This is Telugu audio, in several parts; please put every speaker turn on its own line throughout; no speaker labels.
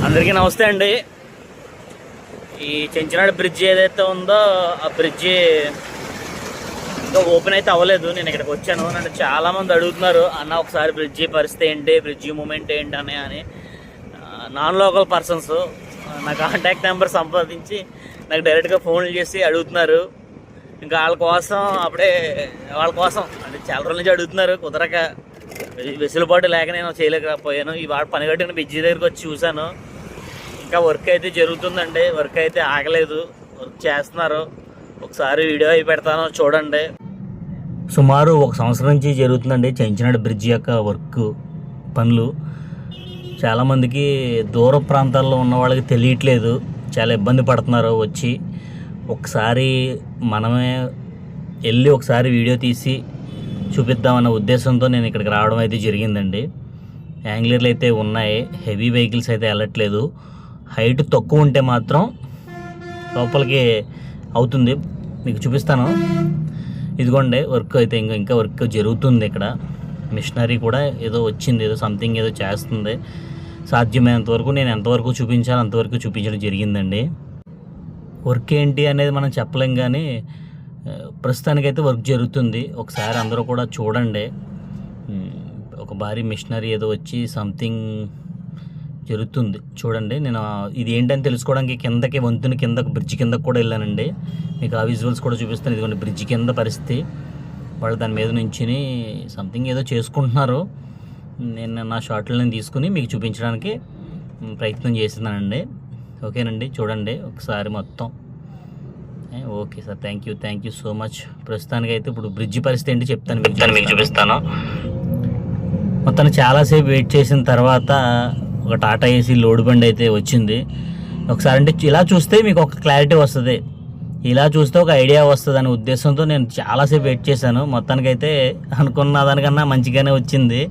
అందరికీ నమస్తే అండి. ఈ చెంచినాడు బ్రిడ్జి ఏదైతే ఉందో ఆ బ్రిడ్జి ఇంకా ఓపెన్ అయితే అవ్వలేదు. నేను ఇక్కడికి వచ్చాను. నన్ను చాలామంది అడుగుతున్నారు, అన్న ఒకసారి బ్రిడ్జి పరిస్థితి ఏంటి, బ్రిడ్జి మూమెంట్ ఏంటి అని. నాన్ లోకల్ పర్సన్స్ నా కాంటాక్ట్ నెంబర్ సంపాదించి నాకు డైరెక్ట్గా ఫోన్లు చేసి అడుగుతున్నారు. ఇంకా వాళ్ళ కోసం అంటే చాలా రోజుల నుంచి అడుగుతున్నారు. కుదరక వెసులుబాటు లేక నేను చేయలేకపోయాను. ఈ వాడు పని కట్టిన బ్రిడ్జి దగ్గరికి వచ్చి చూశాను. ఇంకా వర్క్ అయితే జరుగుతుందండి. వర్క్ అయితే ఆగలేదు, వర్క్ చేస్తున్నారు. ఒకసారి వీడియో అయి పెడతాను, చూడండి. సుమారు 1 సంవత్సరం నుంచి జరుగుతుందండి చెంచినాడు బ్రిడ్జి యొక్క వర్క్ పనులు. చాలామందికి దూర ప్రాంతాల్లో ఉన్న వాళ్ళకి తెలియట్లేదు, చాలా ఇబ్బంది పడుతున్నారు. వచ్చి ఒకసారి మనమే వెళ్ళి ఒకసారి వీడియో తీసి చూపిద్దామన్న ఉద్దేశంతో నేను ఇక్కడికి రావడం అయితే జరిగిందండి. యాంగ్లర్లు అయితే ఉన్నాయి, హెవీ వెహికల్స్ అయితే వెళ్ళట్లేదు. హైట్ తక్కువ ఉంటే మాత్రం లోపలికి అవుతుంది. మీకు చూపిస్తాను. ఇదిగోండి వర్క్ అయితే ఇంకా వర్క్ జరుగుతుంది. ఇక్కడ మిషనరీ కూడా ఏదో వచ్చింది, ఏదో సంథింగ్ ఏదో చేస్తుంది. సాధ్యమైనంత వరకు నేను ఎంతవరకు చూపించాలో అంతవరకు చూపించడం జరిగిందండి. వర్క్ ఏంటి అనేది మనం చెప్పలేం, కానీ ప్రస్తుతానికైతే వర్క్ జరుగుతుంది. ఒకసారి అందరూ కూడా చూడండి. ఒక భారీ మిషనరీ ఏదో వచ్చి సంథింగ్ జరుగుతుంది చూడండి. నేను ఇది ఏంటని తెలుసుకోవడానికి కిందకి వంతుని కిందకు బ్రిడ్జ్ కిందకు కూడా వెళ్ళానండి. మీకు ఆ విజువల్స్ కూడా చూపిస్తాను. ఇదిగోండి బ్రిడ్జ్ కింద పరిస్థితి. వాళ్ళు దాని మీద నుంచి సంథింగ్ ఏదో చేసుకుంటున్నారు. నేను నా షార్ట్లను తీసుకుని మీకు చూపించడానికి ప్రయత్నం చేస్తున్నానండి. ఓకేనండి, చూడండి ఒకసారి మొత్తం. Okay sir, thank you so much. ప్రస్తుతానికి అయితే ఇప్పుడు బ్రిడ్జి పరిస్థితి ఏంటి చెప్తాను, మీకు చూపిస్తాను. మొత్తాన్ని చాలాసేపు వెయిట్ చేసిన తర్వాత ఒక టాటా ఏసీ లోడ్ బండి అయితే వచ్చింది. ఒకసారి అంటే ఇలా చూస్తే మీకు ఒక క్లారిటీ వస్తుంది, ఇలా చూస్తే ఒక ఐడియా వస్తుంది అనే ఉద్దేశంతో నేను చాలాసేపు వెయిట్ చేశాను. మొత్తానికైతే అనుకున్న దానికన్నా మంచిగానే వచ్చింది.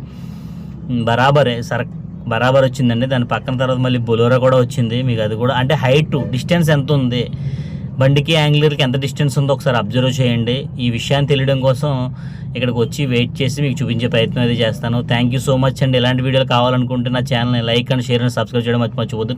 బరాబర్ వచ్చిందండి. దాని పక్కన తర్వాత మళ్ళీ బొలోరో కూడా వచ్చింది. మీకు అది కూడా అంటే హైట్ డిస్టెన్స్ ఎంత ఉంది, బండికి యాంగ్లర్కి ఎంత డిస్టెన్స్ ఉందో ఒకసారి అబ్జర్వ్ చేయండి. ఈ విషయాన్ని తెలియడం కోసం ఇక్కడికి వచ్చి వెయిట్ చేసి మీకు చూపించే ప్రయత్నం అయితే చేస్తాను. థ్యాంక్ యూ సో మచ్ అండి. ఇలాంటి వీడియోలు కావాలనుకుంటే నా ఛానల్ని like and share and subscribe చేయడం మర్చిపోవద్దు.